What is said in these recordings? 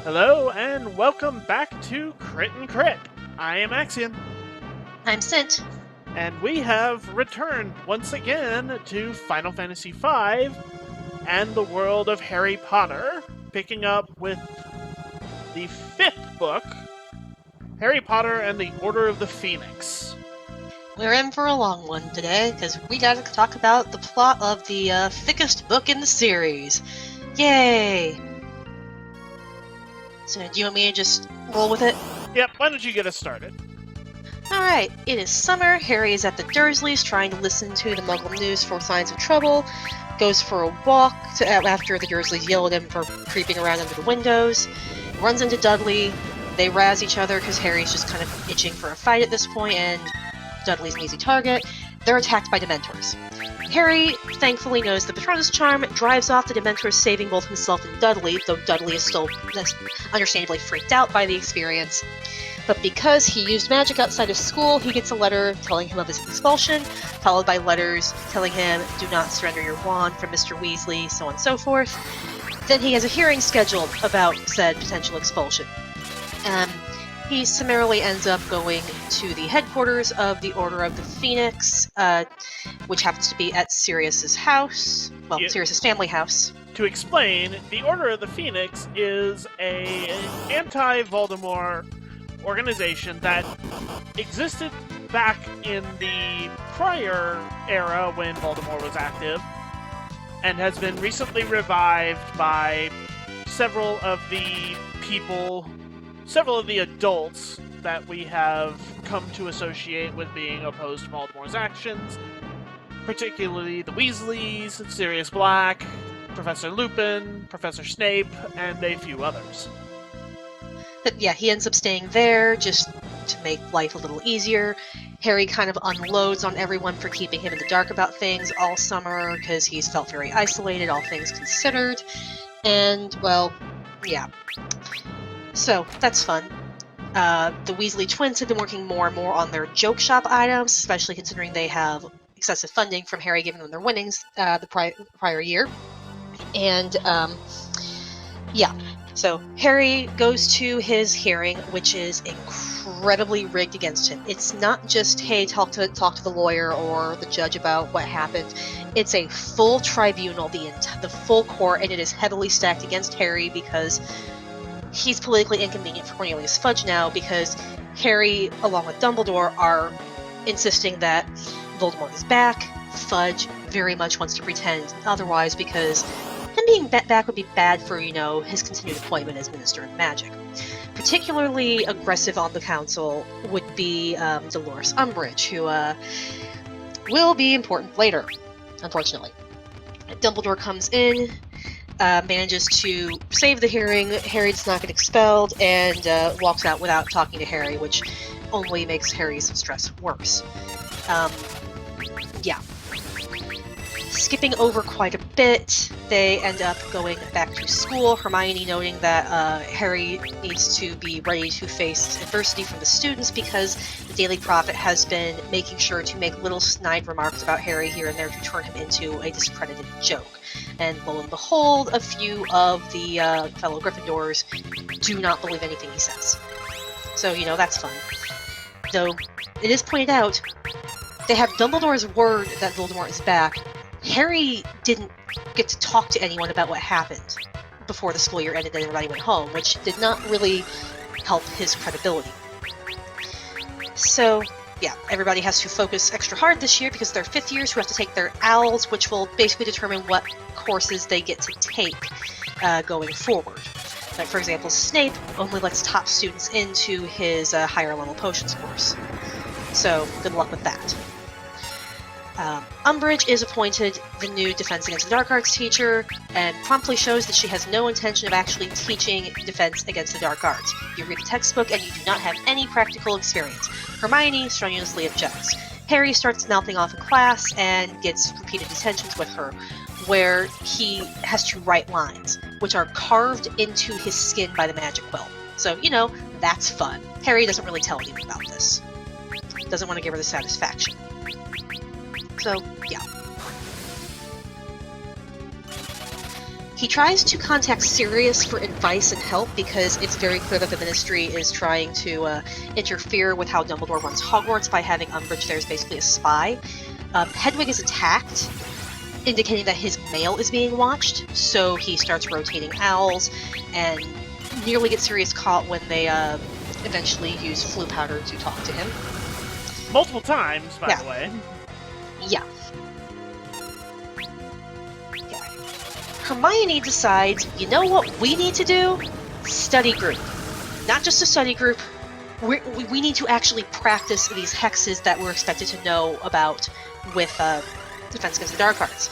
Hello and welcome back to Crit and Crit. I am Axion, I'm Scint. and we have returned once again to Final Fantasy V and the world of Harry Potter, picking up with the fifth book, Harry Potter and the Order of the Phoenix. We're in for a long one today, because we gotta talk about the plot of the thickest book in the series. Yay! So, do you want me to just roll with it? Yep, why don't you get us started? Alright, it is summer. Harry is at the Dursleys trying to listen to the Muggle news for signs of trouble. Goes for a walk after the Dursleys yell at him for creeping around under the windows. Runs into Dudley. They razz each other because Harry's just kind of itching for a fight at this point, and Dudley's an easy target. They're attacked by Dementors. Harry thankfully knows the Patronus charm, drives off the Dementors, saving both himself and Dudley, though Dudley is still understandably freaked out by the experience. But because he used magic outside of school, he gets a letter telling him of his expulsion, followed by letters telling him, do not surrender your wand from Mr. Weasley, so on and so forth. Then he has a hearing scheduled about said potential expulsion. He summarily ends up going to the headquarters of the Order of the Phoenix, which happens to be at Sirius's house. Well, Yeah. Sirius's family house. To explain, the Order of the Phoenix is an anti-Voldemort organization that existed back in the prior era when Voldemort was active, and has been recently revived by several of the adults that we have come to associate with being opposed to Voldemort's actions, particularly the Weasleys, Sirius Black, Professor Lupin, Professor Snape, and a few others. But yeah, he ends up staying there just to make life a little easier. Harry kind of unloads on everyone for keeping him in the dark about things all summer because he's felt very isolated, all things considered. And, well, yeah. So, that's fun. The Weasley twins have been working more and more on their joke shop items, especially considering they have excessive funding from Harry giving them their winnings the prior year. And, yeah. So Harry goes to his hearing, which is incredibly rigged against him. It's not just, hey, talk to the lawyer or the judge about what happened. It's a full tribunal, the full court, and it is heavily stacked against Harry because he's politically inconvenient for Cornelius Fudge now, because Harry, along with Dumbledore, are insisting that Voldemort is back. Fudge very much wants to pretend otherwise because him being back would be bad for, his continued appointment as Minister of Magic. Particularly aggressive on the council would be Dolores Umbridge, who will be important later, unfortunately. Dumbledore comes in, manages to save the hearing. Harry does not get expelled, and walks out without talking to Harry, which only makes Harry's stress worse. Yeah. Skipping over quite a bit, they end up going back to school, Hermione noting that Harry needs to be ready to face adversity from the students because the Daily Prophet has been making sure to make little snide remarks about Harry here and there to turn him into a discredited joke. And lo and behold, a few of the fellow Gryffindors do not believe anything he says. So, that's fun. Though, it is pointed out, they have Dumbledore's word that Voldemort is back. Harry didn't get to talk to anyone about what happened before the school year ended and everybody went home, which did not really help his credibility. So, yeah, everybody has to focus extra hard this year because they're fifth years who have to take their OWLs, which will basically determine what courses they get to take going forward. Like, for example, Snape only lets top students into his higher level potions course. So, good luck with that. Umbridge is appointed the new Defense Against the Dark Arts teacher, and promptly shows that she has no intention of actually teaching Defense Against the Dark Arts. You read the textbook and you do not have any practical experience. Hermione strenuously objects. Harry starts mouthing off in class and gets repeated detentions with her, where he has to write lines, which are carved into his skin by the magic quill. So, that's fun. Harry doesn't really tell anyone about this. Doesn't want to give her the satisfaction. So, yeah. He tries to contact Sirius for advice and help because it's very clear that the Ministry is trying to interfere with how Dumbledore runs Hogwarts by having Umbridge there as basically a spy. Hedwig is attacked, indicating that his mail is being watched, so he starts rotating owls and nearly gets Sirius caught when they eventually use flu powder to talk to him. Multiple times, by the way. Yeah. Hermione decides, you know what we need to do? Study group. Not just a study group. We need to actually practice these hexes that we're expected to know about with Defense Against the Dark Arts.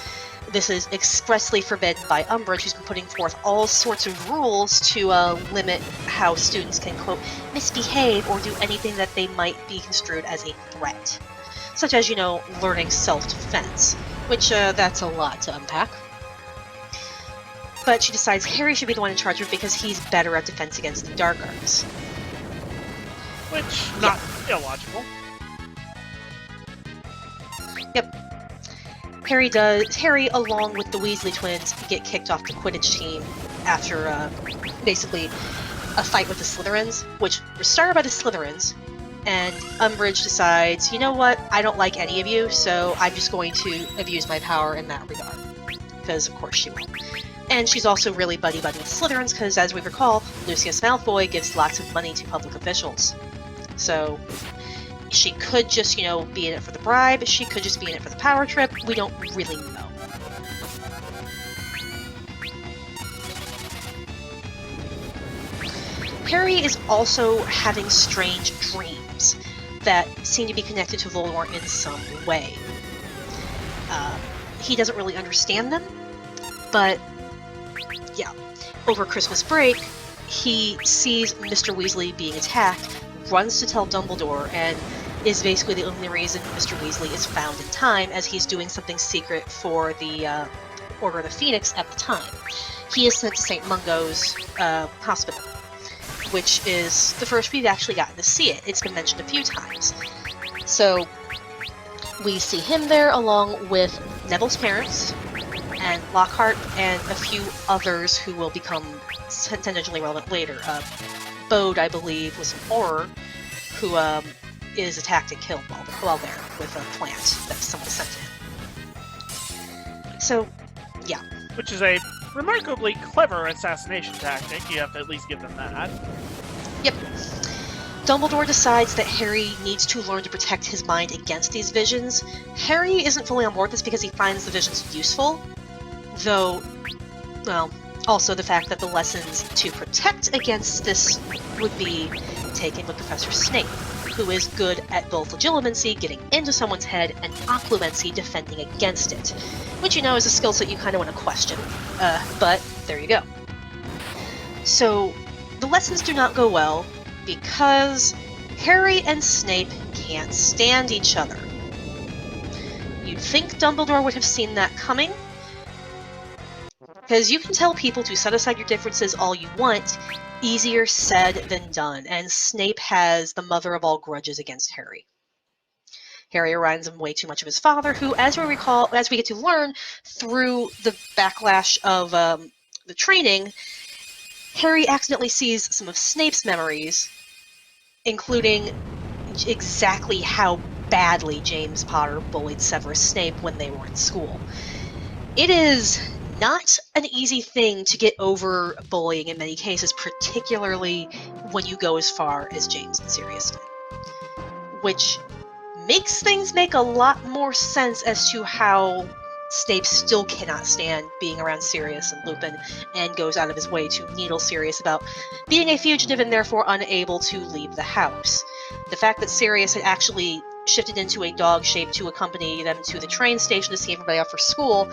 This is expressly forbidden by Umbridge, who's been putting forth all sorts of rules to limit how students can, quote, misbehave or do anything that they might be construed as a threat. Such as, learning self-defense, which that's a lot to unpack. But she decides Harry should be the one in charge of it because he's better at Defense Against the Dark Arts. Which, not illogical. Yep. Harry, along with the Weasley twins, get kicked off the Quidditch team after, basically, a fight with the Slytherins, which was started by the Slytherins, and Umbridge decides, you know what, I don't like any of you, so I'm just going to abuse my power in that regard. Because, of course, she will. And she's also really buddy-buddy with Slytherins, because, as we recall, Lucius Malfoy gives lots of money to public officials. So, she could just, be in it for the bribe, she could just be in it for the power trip, we don't really know. Harry is also having strange dreams that seem to be connected to Voldemort in some way. He doesn't really understand them, but yeah, over Christmas break, he sees Mr. Weasley being attacked, runs to tell Dumbledore, and is basically the only reason Mr. Weasley is found in time, as he's doing something secret for the Order of the Phoenix at the time. He is sent to St. Mungo's hospital, which is the first we've actually gotten to see it. It's been mentioned a few times. So, we see him there along with Neville's parents, and Lockhart, and a few others who will become tangentially relevant later. Bode, I believe, was an Auror, who is attacked and killed while there with a plant that someone sent him. So, yeah. Which is a remarkably clever assassination tactic. You have to at least give them that. Yep. Dumbledore decides that Harry needs to learn to protect his mind against these visions. Harry isn't fully on board with this because he finds the visions useful, though, well, also the fact that the lessons to protect against this would be taken with Professor Snape, who is good at both legilimency, getting into someone's head, and occlumency, defending against it. Which, is a skill set you kind of want to question. But there you go. So, the lessons do not go well because Harry and Snape can't stand each other. You'd think Dumbledore would have seen that coming, because you can tell people to set aside your differences all you want, easier said than done, and Snape has the mother of all grudges against Harry. Harry reminds him way too much of his father, who, as we get to learn through the backlash of the training, Harry accidentally sees some of Snape's memories, including exactly how badly James Potter bullied Severus Snape when they were in school. It is not an easy thing to get over bullying in many cases, particularly when you go as far as James and Sirius did. Which makes things make a lot more sense as to how Snape still cannot stand being around Sirius and Lupin, and goes out of his way to needle Sirius about being a fugitive and therefore unable to leave the house. The fact that Sirius had actually shifted into a dog shape to accompany them to the train station to see everybody off for school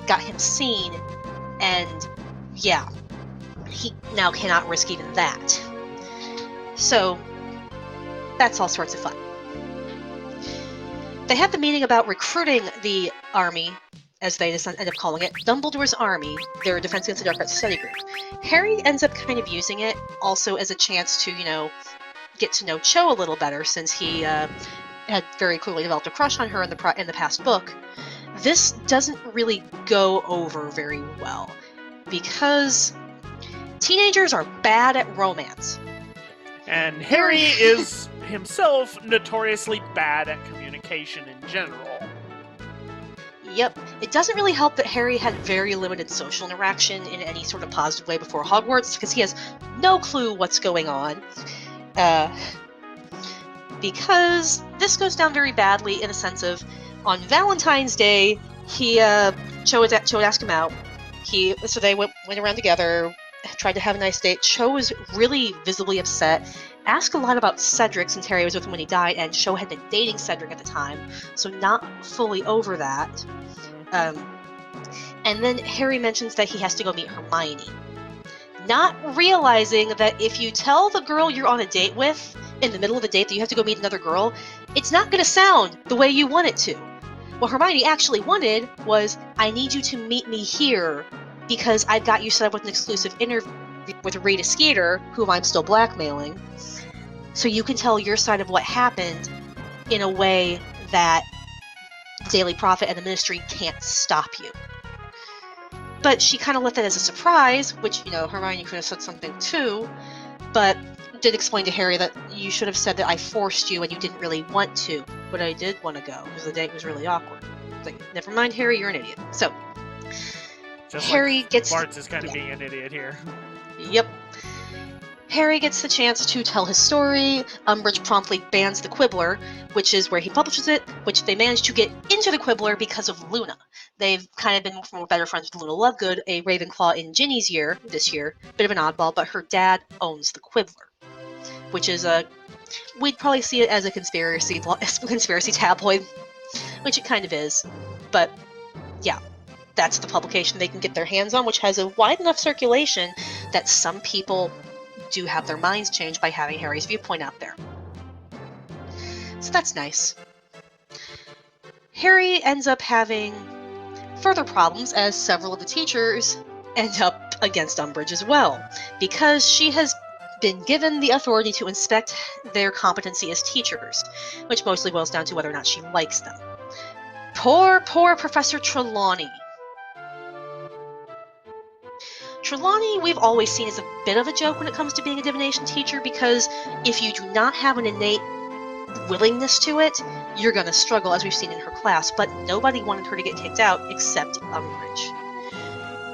got him seen, and yeah, he now cannot risk even that. So, that's all sorts of fun. They have the meeting about recruiting the army, as they end up calling it, Dumbledore's Army, their Defense Against the Dark Arts study group. Harry ends up kind of using it also as a chance to, get to know Cho a little better, since he had very clearly developed a crush on her in the past book. This doesn't really go over very well. because teenagers are bad at romance. And Harry is himself notoriously bad at communication in general. Yep. It doesn't really help that Harry had very limited social interaction in any sort of positive way before Hogwarts, because he has no clue what's going on. Because this goes down very badly in the sense of, on Valentine's Day, Cho would ask him out. So they went around together, tried to have a nice date. Cho was really visibly upset, asked a lot about Cedric since Harry was with him when he died, and Cho had been dating Cedric at the time, so not fully over that. And then Harry mentions that he has to go meet Hermione. Not realizing that if you tell the girl you're on a date with in the middle of the date that you have to go meet another girl, it's not going to sound the way you want it to. What Hermione actually wanted was, I need you to meet me here because I've got you set up with an exclusive interview with Rita Skeeter, whom I'm still blackmailing, so you can tell your side of what happened in a way that the Daily Prophet and the Ministry can't stop you. But she kind of left that as a surprise, which, Hermione could have said something too, but did explain to Harry that you should have said that I forced you and you didn't really want to, but I did want to go because the date was really awkward. It's like, never mind, Harry, you're an idiot. So, Just Harry like gets... Bart's is kind of being an idiot here. Yep. Harry gets the chance to tell his story. Umbridge promptly bans the Quibbler, which is where he publishes it, which they managed to get into the Quibbler because of Luna. They've kind of been more better friends with Luna Lovegood, a Ravenclaw in Ginny's year, this year. Bit of an oddball, but her dad owns the Quibbler, which is we'd probably see it as a conspiracy tabloid, which it kind of is. But, yeah. That's the publication they can get their hands on, which has a wide enough circulation that some people do have their minds changed by having Harry's viewpoint out there. So that's nice. Harry ends up having further problems as several of the teachers end up against Umbridge as well, because she has been given the authority to inspect their competency as teachers, which mostly boils down to whether or not she likes them. Poor Professor Trelawney. Trelawney we've always seen as a bit of a joke when it comes to being a divination teacher, because if you do not have an innate willingness to it, you're going to struggle, as we've seen in her class, but nobody wanted her to get kicked out except Umbridge.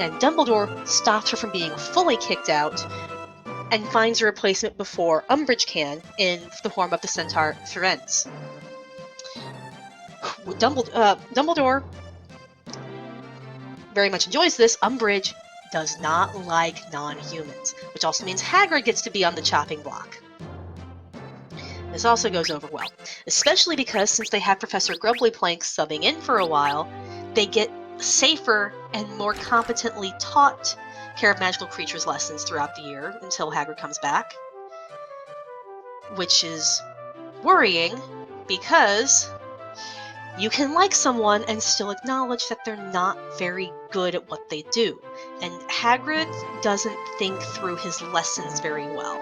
And Dumbledore stops her from being fully kicked out and finds a replacement before Umbridge can in the form of the centaur Firenze. Dumbledore very much enjoys this. Umbridge does not like non-humans, which also means Hagrid gets to be on the chopping block. This also goes over well, especially because since they have Professor Grubbly Plank subbing in for a while, they get safer and more competently taught Care of Magical Creatures lessons throughout the year until Hagrid comes back, which is worrying because you can like someone and still acknowledge that they're not very good at what they do. And Hagrid doesn't think through his lessons very well.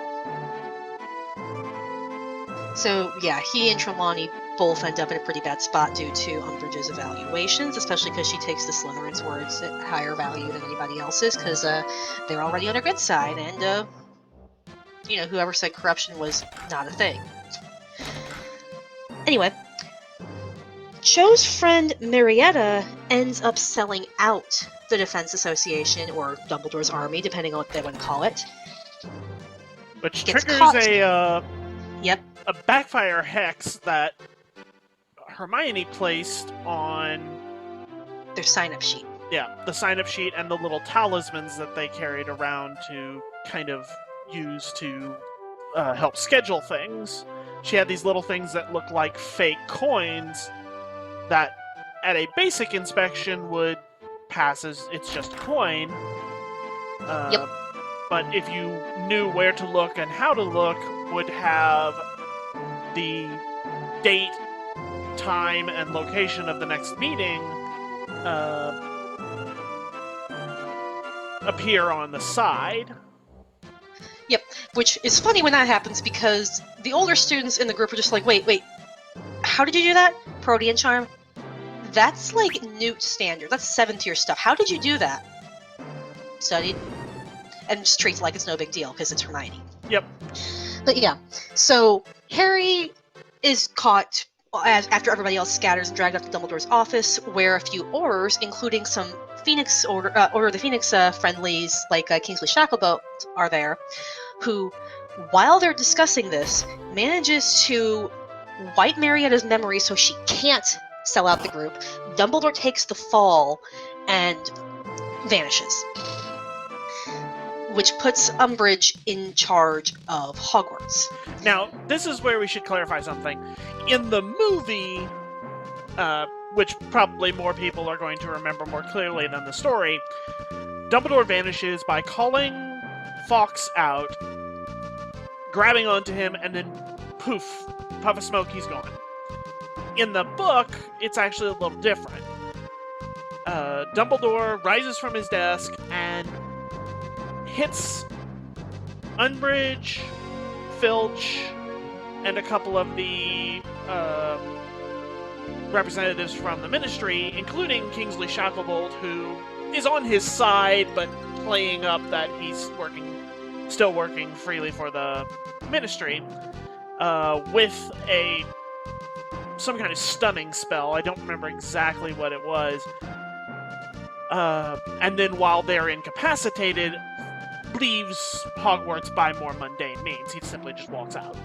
So yeah, he and Trelawney both end up in a pretty bad spot due to Umbridge's evaluations, especially because she takes the Slytherin's words at higher value than anybody else's, because they're already on her good side, and whoever said corruption was not a thing. Anyway, Cho's friend Marietta ends up selling out the Defense Association, or Dumbledore's army, depending on what they want to call it. Which Gets triggers caught. a backfire hex that Hermione placed on Their sign-up sheet. Yeah, the sign-up sheet and the little talismans that they carried around to kind of use to help schedule things. She had these little things that looked like fake coins that, at a basic inspection, would pass as it's just a coin. Yep. But if you knew where to look and how to look, would have the date, time, and location of the next meeting appear on the side. Yep, which is funny when that happens because the older students in the group are just like, wait, how did you do that? Protean Charm? That's like Newt standard. That's 7th tier stuff. How did you do that? studied, and just treats it like it's no big deal because it's Hermione. Yep. But yeah, so Harry is caught after everybody else scatters and dragged up to Dumbledore's office, where a few Aurors, including some Phoenix Order of the Phoenix friendlies like Kingsley Shacklebolt, are there, who, while they're discussing this, manages to wipe Marietta's memory so she can't sell out the group. Dumbledore takes the fall and vanishes, which puts Umbridge in charge of Hogwarts. Now, this is where we should clarify something. In the movie, which probably more people are going to remember more clearly than the story, Dumbledore vanishes by calling Fawkes out, grabbing onto him, and then poof, puff of smoke, he's gone. In the book, it's actually a little different. Dumbledore rises from his desk and hits Umbridge, Filch, and a couple of the representatives from the Ministry, including Kingsley Shacklebolt, who is on his side, but playing up that he's still working freely for the Ministry, with some kind of stunning spell. I don't remember exactly what it was. And then while they're incapacitated, leaves Hogwarts by more mundane means. He simply just walks out.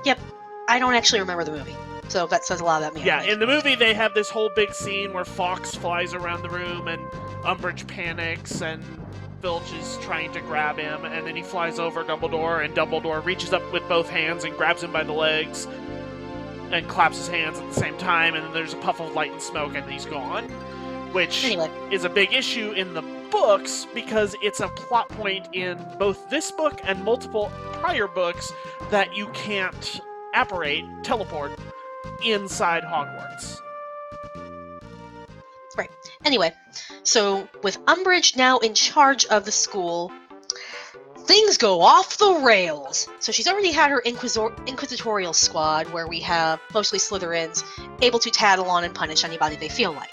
Yep, I don't actually remember the movie, so that says a lot about me. Yeah, in the movie they have this whole big scene where Fawkes flies around the room and Umbridge panics and Filch is trying to grab him, and then he flies over Dumbledore, and Dumbledore reaches up with both hands and grabs him by the legs and claps his hands at the same time, and then there's a puff of light and smoke and he's gone. Which is a big issue in the books because it's a plot point in both this book and multiple prior books that you can't teleport inside Hogwarts. Right. Anyway, so with Umbridge now in charge of the school, things go off the rails. So she's already had her inquisitorial squad, where we have mostly Slytherins, able to tattle on and punish anybody they feel like.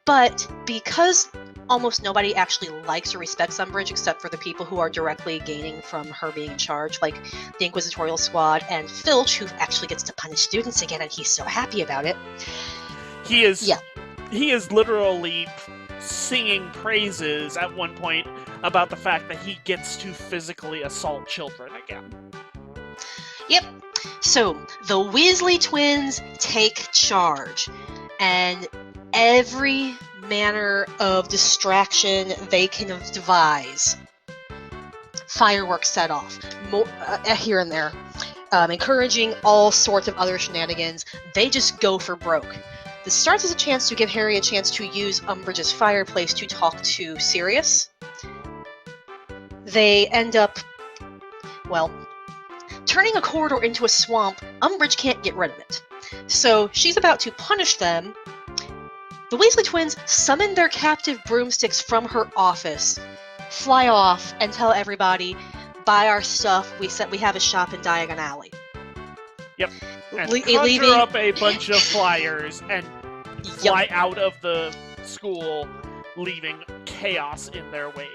But because almost nobody actually likes or respects Umbridge except for the people who are directly gaining from her being in charge, like the Inquisitorial Squad and Filch, who actually gets to punish students again, and he's so happy about it. He is literally singing praises at one point about the fact that he gets to physically assault children again. Yep. So, the Weasley twins take charge, and every manner of distraction they can devise. Fireworks set off, here and there, encouraging all sorts of other shenanigans. They just go for broke. This starts as a chance to give Harry a chance to use Umbridge's fireplace to talk to Sirius. They end up, turning a corridor into a swamp. Umbridge can't get rid of it. So she's about to punish them. The Weasley twins summon their captive broomsticks from her office, fly off, and tell everybody, buy our stuff, we have a shop in Diagon Alley. Yep. And conjure up a bunch of flyers and fly out of the school, leaving chaos in their wake.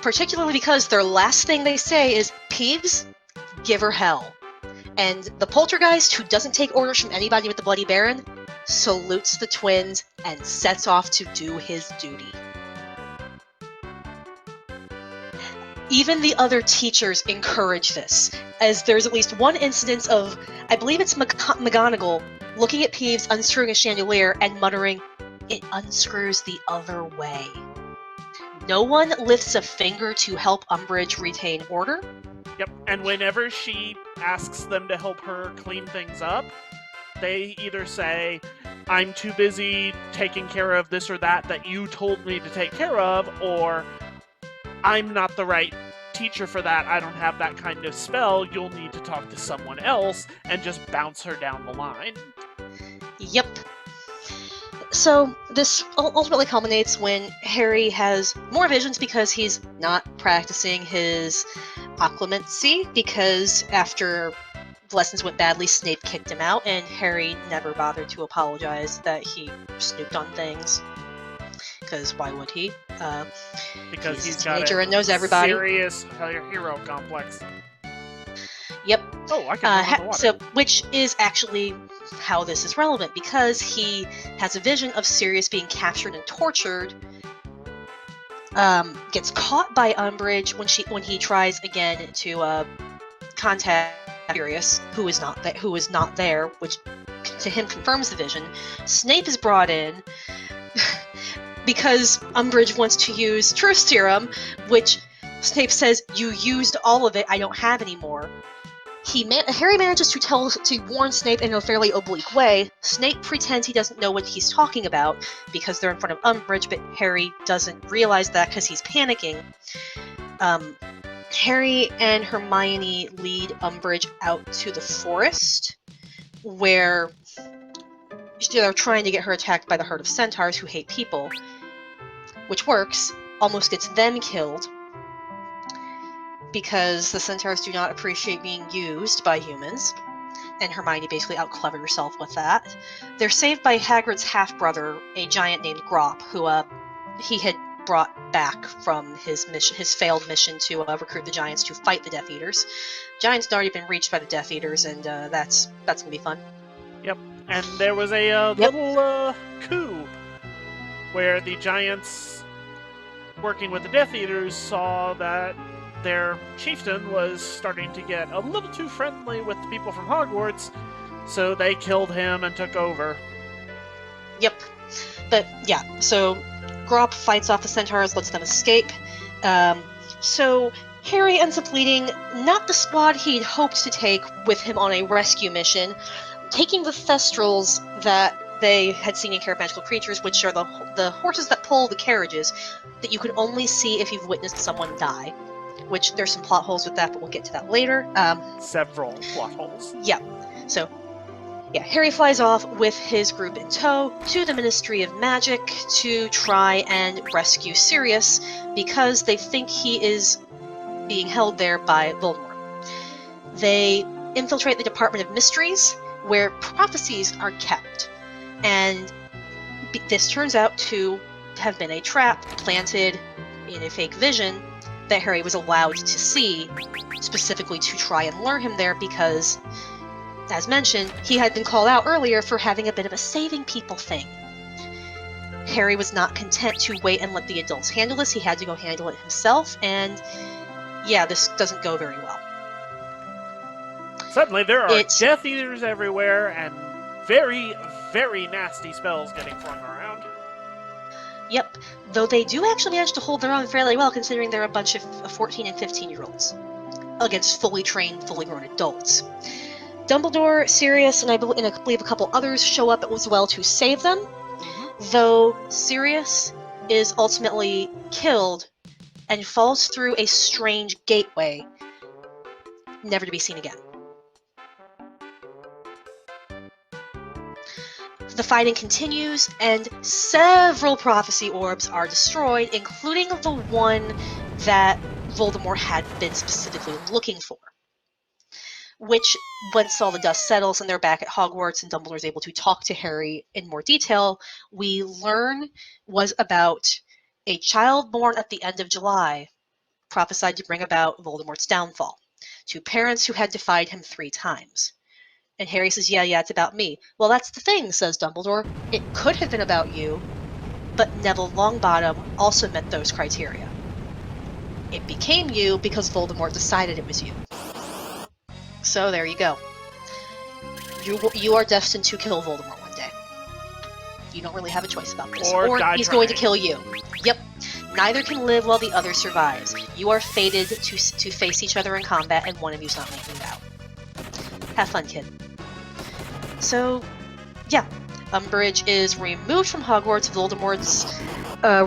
Particularly because their last thing they say is, Peeves, give her hell. And the poltergeist, who doesn't take orders from anybody but the Bloody Baron, salutes the twins and sets off to do his duty. Even the other teachers encourage this, as there's at least one incident of, I believe it's McGonagall, looking at Peeves unscrewing a chandelier and muttering, "It unscrews the other way." No one lifts a finger to help Umbridge retain order. Yep, and whenever she asks them to help her clean things up, they either say, I'm too busy taking care of this or that you told me to take care of, or I'm not the right teacher for that, I don't have that kind of spell, you'll need to talk to someone else, and just bounce her down the line. Yep. So this ultimately culminates when Harry has more visions because he's not practicing his occlumency, because after the lessons went badly, Snape kicked him out, and Harry never bothered to apologize that he snooped on things. because why would he? Because he's he's a got teenager a and knows everybody. serious hero complex. Yep. Oh, I can run on the water. Which is actually how this is relevant, because he has a vision of Sirius being captured and tortured. Gets caught by Umbridge when he tries again to contact Sirius, who is not there, which to him confirms the vision. Snape is brought in because Umbridge wants to use Truth Serum, which Snape says, "You used all of it. I don't have any more." Harry manages to warn Snape in a fairly oblique way. Snape pretends he doesn't know what he's talking about because they're in front of Umbridge, but Harry doesn't realize that because he's panicking. Harry and Hermione lead Umbridge out to the forest, where they're trying to get her attacked by the herd of centaurs who hate people, which works, almost gets them killed, because the centaurs do not appreciate being used by humans, and Hermione basically outclevered herself with that. They're saved by Hagrid's half-brother, a giant named Grop, who he had brought back from his failed mission to recruit the Giants to fight the Death Eaters. Giants had already been reached by the Death Eaters, and that's gonna be fun. Yep, and there was a little coup where the Giants, working with the Death Eaters, saw that their chieftain was starting to get a little too friendly with the people from Hogwarts, so they killed him and took over. Yep. But, yeah, so Grop fights off the centaurs, lets them escape. So Harry ends up leading not the squad he'd hoped to take with him on a rescue mission, taking the Thestrals that they had seen in Care of Magical Creatures, which are the horses that pull the carriages that you can only see if you've witnessed someone die. Which there's some plot holes with that, but we'll get to that later. Several plot holes. Yeah. So, yeah, Harry flies off with his group in tow to the Ministry of Magic to try and rescue Sirius, because they think he is being held there by Voldemort. They infiltrate the Department of Mysteries, where prophecies are kept. And this turns out to have been a trap planted in a fake vision that Harry was allowed to see, specifically to try and lure him there, because, as mentioned, he had been called out earlier for having a bit of a saving people thing. Harry was not content to wait and let the adults handle this. He had to go handle it himself, and yeah, this doesn't go very well. Suddenly there are Death Eaters everywhere, and very, very nasty spells getting flung around. Yep, though they do actually manage to hold their own fairly well, considering they're a bunch of 14 and 15-year-olds against fully trained, fully grown adults. Dumbledore, Sirius, and I believe a couple others show up as well to save them, though Sirius is ultimately killed and falls through a strange gateway, never to be seen again. The fighting continues, and several prophecy orbs are destroyed, including the one that Voldemort had been specifically looking for. Which, once all the dust settles and they're back at Hogwarts and Dumbledore is able to talk to Harry in more detail, we learn was about a child born at the end of July, prophesied to bring about Voldemort's downfall, to parents who had defied him 3 times. And Harry says, yeah, it's about me. Well, that's the thing, says Dumbledore. It could have been about you, but Neville Longbottom also met those criteria. It became you because Voldemort decided it was you. So there you go. You are destined to kill Voldemort one day. You don't really have a choice about this. Or he's going to kill you. Yep. Neither can live while the other survives. You are fated to face each other in combat, and one of you's not making it out. Have fun, kid. So, yeah, Umbridge is removed from Hogwarts. Voldemort's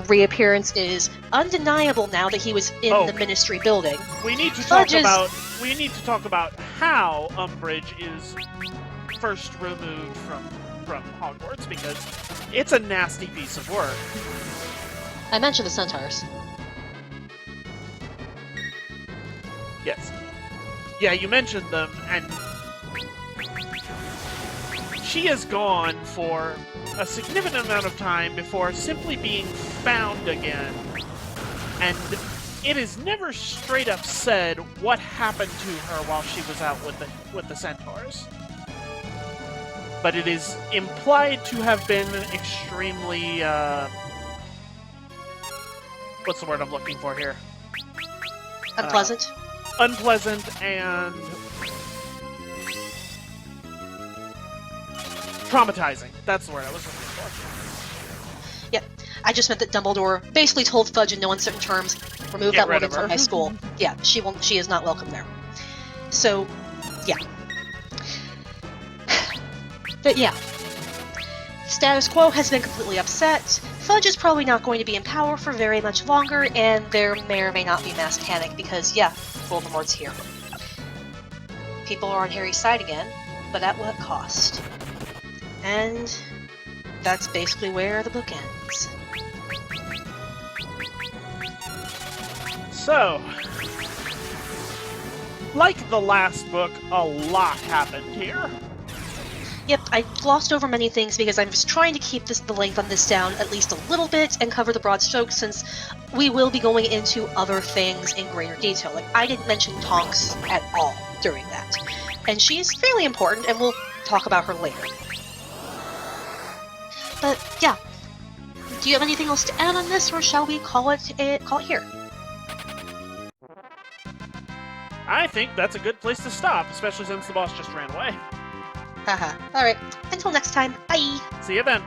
reappearance is undeniable now that he was in the Ministry building. We need to talk about how Umbridge is first removed from Hogwarts, because it's a nasty piece of work. I mentioned the centaurs. Yes. Yeah, you mentioned them, and she is gone for a significant amount of time before simply being found again. And it is never straight up said what happened to her while she was out with the centaurs. But it is implied to have been extremely, what's the word I'm looking for here? Unpleasant? Unpleasant and traumatizing. That's the word I was looking for. Yep. I just meant that Dumbledore basically told Fudge in no uncertain terms, remove Get that rid woman of her. from my school. Yeah, she is not welcome there. So, yeah. But yeah. Status quo has been completely upset. Fudge is probably not going to be in power for very much longer, and there may or may not be mass panic because, yeah, Voldemort's here. People are on Harry's side again, but at what cost? And that's basically where the book ends. So, like the last book, a lot happened here. Yep, I glossed over many things because I'm just trying to keep the length on this down at least a little bit and cover the broad strokes since we will be going into other things in greater detail. Like, I didn't mention Tonks at all during that. And she's fairly important, and we'll talk about her later. But, yeah. Do you have anything else to add on this, or shall we call it here? I think that's a good place to stop, especially since the boss just ran away. Haha. Alright, until next time, bye! See you then.